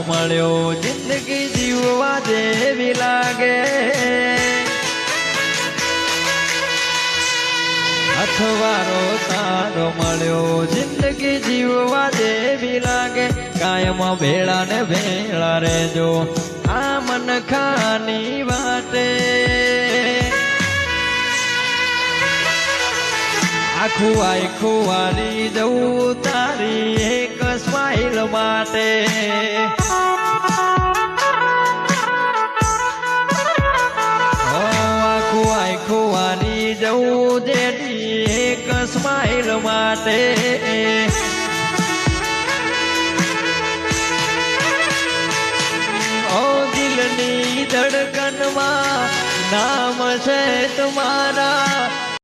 મળ્યો જિંદગી જીવવા જેવી લાગે અથવારો તારો મળ્યો જિંદગી જીવવા જેવી લાગે કાયમ ભેળા ને ભેળા રહેજો આ મન ખાની વાટે આખું વારી જવું તારી એક સ્માઈલ માટે આખું વારી જવું જેડી એક સ્માઈલ માટે ઓ દિલની ધડકનમાં નામ છે તમારા